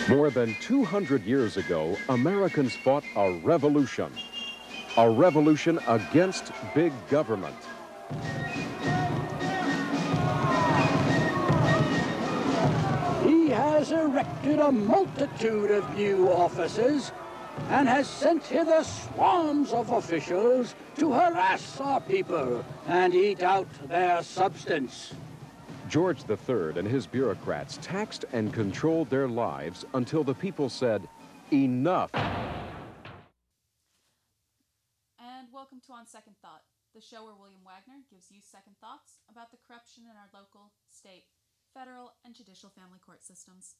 More than 200 years ago, Americans fought a revolution against big government. He has erected a multitude of new offices and has sent hither swarms of officials to harass our people and eat out their substance. George III and his bureaucrats taxed and controlled their lives until the people said, enough. And welcome to On Second Thought, the show where William Wagner gives you second thoughts about the corruption in our local, state, federal, and judicial family court systems.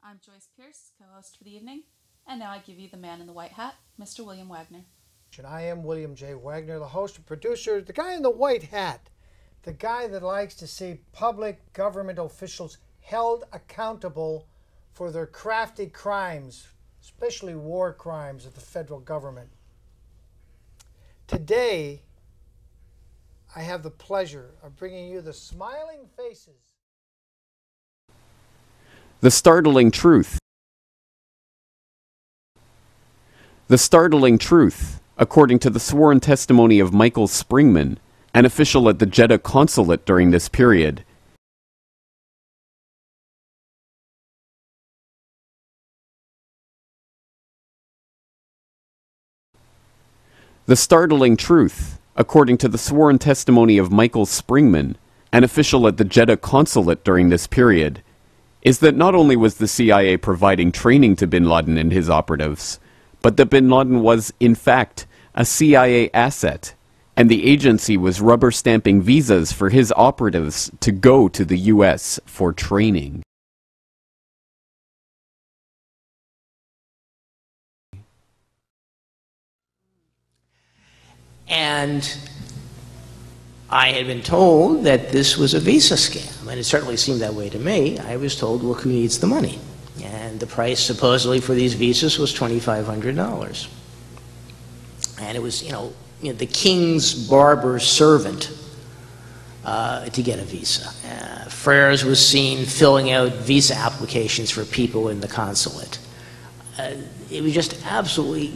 I'm Joyce Pierce, co-host for the evening, and now I give you the man in the white hat, Mr. William Wagner. And I am William J. Wagner, the host and producer, the guy in the white hat, the guy that likes to see public government officials held accountable for their crafty crimes, especially war crimes of the federal government. Today, I have the pleasure of bringing you the smiling faces. The startling truth. The startling truth, according to the sworn testimony of Michael Springman, an official at the Jeddah consulate during this period. The startling truth, according to the sworn testimony of Michael Springman, an official at the Jeddah consulate during this period, is that not only was the CIA providing training to bin Laden and his operatives, but that bin Laden was, in fact, a CIA asset, and the agency was rubber-stamping visas for his operatives to go to the U.S. for training. And I had been told that this was a visa scam, and it certainly seemed that way to me. I was told, look who needs the money. And the price supposedly for these visas was $2,500. And it was, the king's barber servant to get a visa. Freres was seen filling out visa applications for people in the consulate. It was just absolutely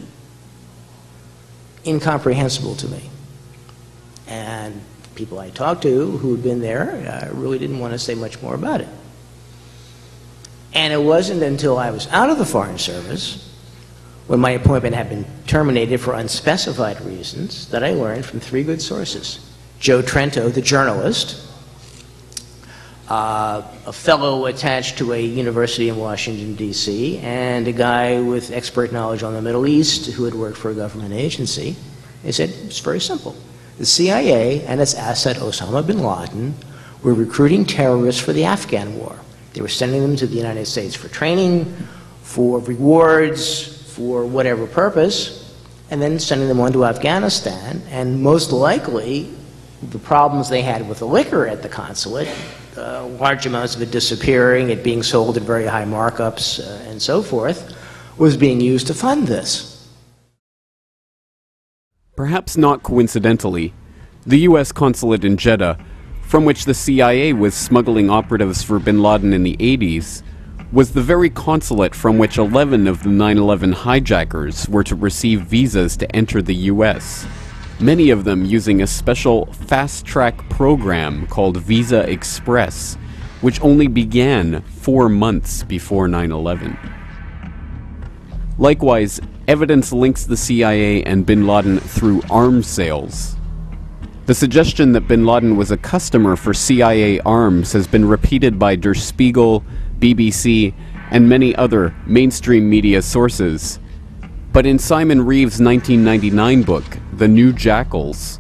incomprehensible to me. And people I talked to who had been there really didn't want to say much more about it. And it wasn't until I was out of the Foreign Service, when my appointment had been terminated for unspecified reasons, that I learned from three good sources. Joe Trento, the journalist, a fellow attached to a university in Washington, D.C., and a guy with expert knowledge on the Middle East who had worked for a government agency. They said, it's very simple. The CIA and its asset Osama bin Laden were recruiting terrorists for the Afghan war. They were sending them to the United States for training, for rewards, for whatever purpose, and then sending them on to Afghanistan. And most likely, the problems they had with the liquor at the consulate, large amounts of it disappearing, it being sold at very high markups, and so forth, was being used to fund this. Perhaps not coincidentally, the U.S. consulate in Jeddah, from which the CIA was smuggling operatives for bin Laden in the 80s, was the very consulate from which 11 of the 9/11 hijackers were to receive visas to enter the U.S., many of them using a special fast-track program called Visa Express, which only began 4 months before 9/11. Likewise, evidence links the CIA and bin Laden through arms sales. The suggestion that bin Laden was a customer for CIA arms has been repeated by Der Spiegel, BBC, and many other mainstream media sources. But in Simon Reeve's 1999 book, The New Jackals,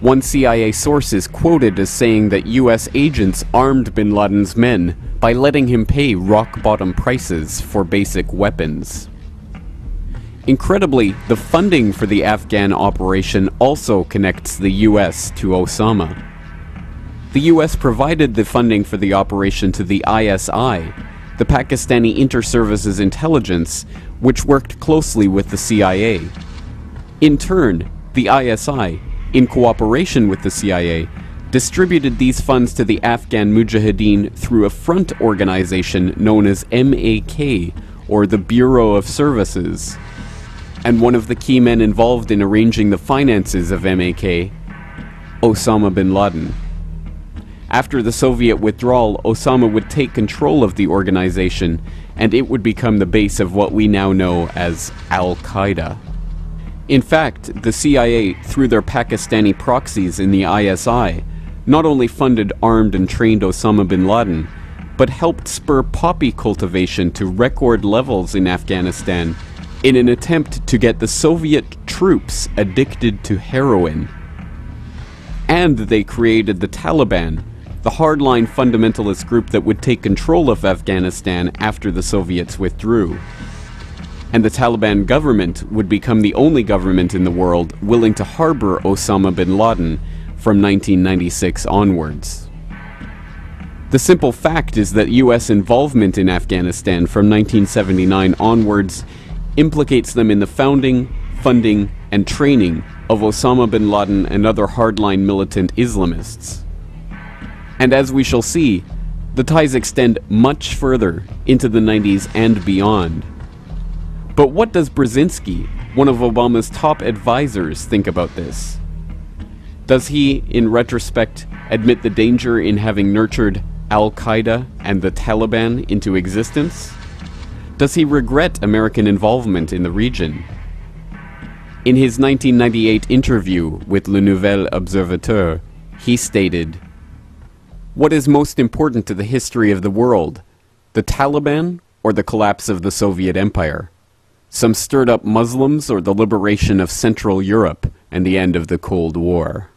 one CIA source is quoted as saying that U.S. agents armed bin Laden's men by letting him pay rock-bottom prices for basic weapons. Incredibly, the funding for the Afghan operation also connects the U.S. to Osama. The U.S. provided the funding for the operation to the ISI, the Pakistani Inter-Services Intelligence, which worked closely with the CIA. In turn, the ISI, in cooperation with the CIA, distributed these funds to the Afghan Mujahideen through a front organization known as MAK, or the Bureau of Services, and one of the key men involved in arranging the finances of MAK, Osama bin Laden. After the Soviet withdrawal, Osama would take control of the organization, and it would become the base of what we now know as Al-Qaeda. In fact, the CIA, through their Pakistani proxies in the ISI, not only funded, armed, and trained Osama bin Laden, but helped spur poppy cultivation to record levels in Afghanistan in an attempt to get the Soviet troops addicted to heroin. And they created the Taliban, the hardline fundamentalist group that would take control of Afghanistan after the Soviets withdrew. And the Taliban government would become the only government in the world willing to harbor Osama bin Laden from 1996 onwards. The simple fact is that US involvement in Afghanistan from 1979 onwards implicates them in the founding, funding, and training of Osama bin Laden and other hardline militant Islamists. And as we shall see, the ties extend much further into the 90s and beyond. But what does Brzezinski, one of Obama's top advisors, think about this? Does he, in retrospect, admit the danger in having nurtured Al-Qaeda and the Taliban into existence? Does he regret American involvement in the region? In his 1998 interview with Le Nouvel Observateur, he stated, "What is most important to the history of the world, the Taliban or the collapse of the Soviet Empire? Some stirred up Muslims or the liberation of Central Europe and the end of the Cold War?"